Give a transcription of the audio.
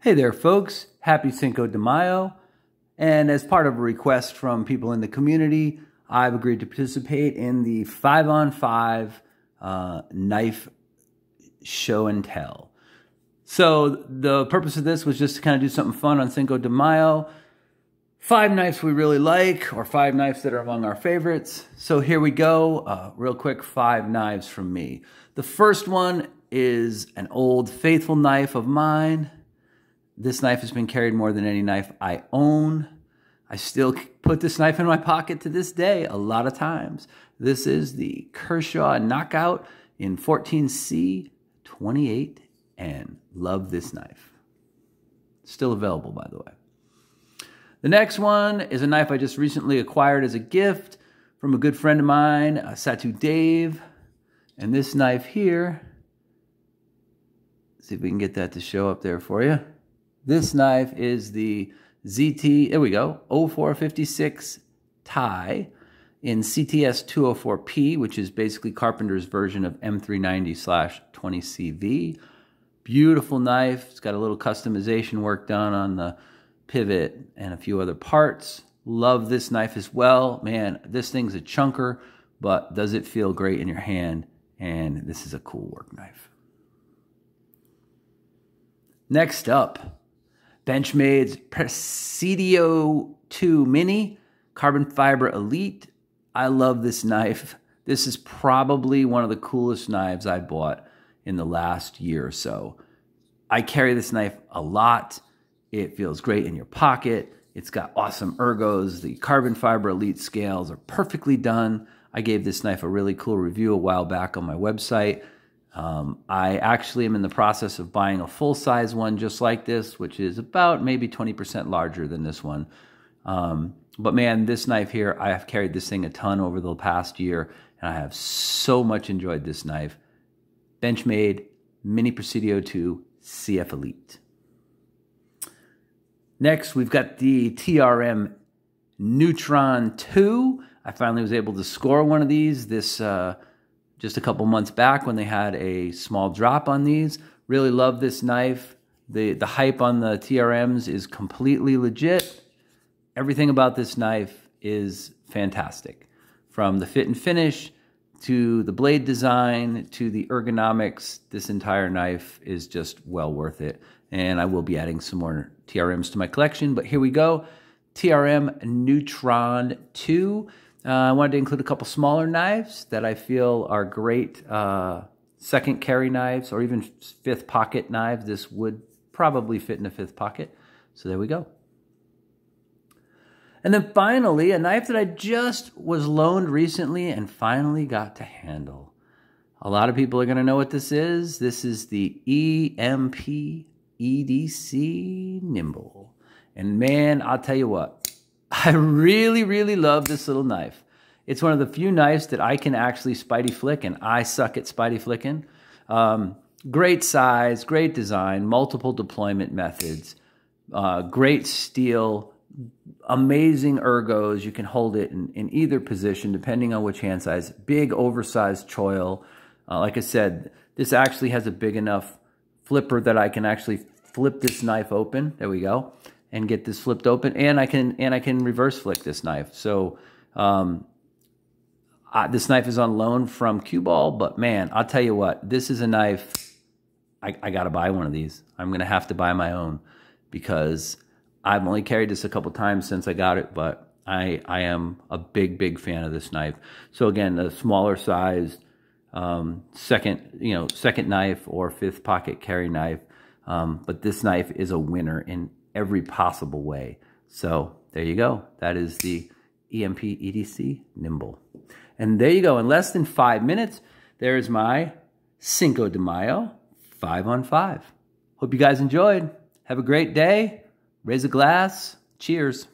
Hey there, folks. Happy Cinco de Mayo. And as part of a request from people in the community, I've agreed to participate in the 5-on-5 knife show and tell. So the purpose of this was just to kind of do something fun on Cinco de Mayo. 5 knives we really like, or 5 knives that are among our favorites. So here we go. Real quick, 5 knives from me. The first one is an old faithful knife of mine. This knife has been carried more than any knife I own. I still put this knife in my pocket to this day a lot of times. This is the Kershaw Knockout in 14C 28N. Love this knife. Still available, by the way. The next one is a knife I just recently acquired as a gift from a good friend of mine, Satu Dave. And this knife here, see if we can get that to show up there for you. This knife is the ZT, there we go, 0456 tie in CTS 204P, which is basically Carpenter's version of M390/20CV. Beautiful knife. It's got a little customization work done on the pivot and a few other parts. Love this knife as well. Man, this thing's a chunker, but does it feel great in your hand? And this is a cool work knife. Next up, Benchmade's Presidio 2 Mini Carbon Fiber Elite. I love this knife. This is probably one of the coolest knives I bought in the last year or so. I carry this knife a lot. It feels great in your pocket. It's got awesome ergos. The Carbon Fiber Elite scales are perfectly done. I gave this knife a really cool review a while back on my website. I actually am in the process of buying a full-size one just like this, which is about maybe 20% larger than this one. But man, this knife here, I have carried this thing a ton over the past year, and I have so much enjoyed this knife. Benchmade Mini Presidio 2 CF Elite. Next, we've got the Trm Neutron 2. I finally was able to score one of these just a couple months back when they had a small drop on these. Really love this knife. The hype on the TRMs is completely legit. Everything about this knife is fantastic. From the fit and finish, to the blade design, to the ergonomics, this entire knife is just well worth it. And I will be adding some more TRMs to my collection, but here we go. TRM Neutron 2. I wanted to include a couple smaller knives that I feel are great second carry knives or even 5th pocket knives. This would probably fit in a 5th pocket. So there we go. And then finally, a knife that I just was loaned recently and finally got to handle. A lot of people are going to know what this is. This is the EMP EDC Nymble. And man, I'll tell you what. I really, really love this little knife. It's one of the few knives that I can actually spidey flick, and I suck at spidey flicking. Great size, great design, multiple deployment methods, great steel, amazing ergos. You can hold it in either position depending on which hand size. Big oversized choil. Like I said, this actually has a big enough flipper that I can actually flip this knife open. There we go. And get this flipped open, and I can reverse flick this knife. So this knife is on loan from Cue Ball, but man, I'll tell you what, this is a knife. I gotta buy one of these. I'm gonna have to buy my own because I've only carried this a couple times since I got it, but I am a big fan of this knife. So again, the smaller sized second knife or 5th pocket carry knife, but this knife is a winner in every possible way. So there you go. That is the EMP EDC Nymble. And there you go. In less than 5 minutes, there's my Cinco de Mayo 5-on-5. Hope you guys enjoyed. Have a great day. Raise a glass. Cheers.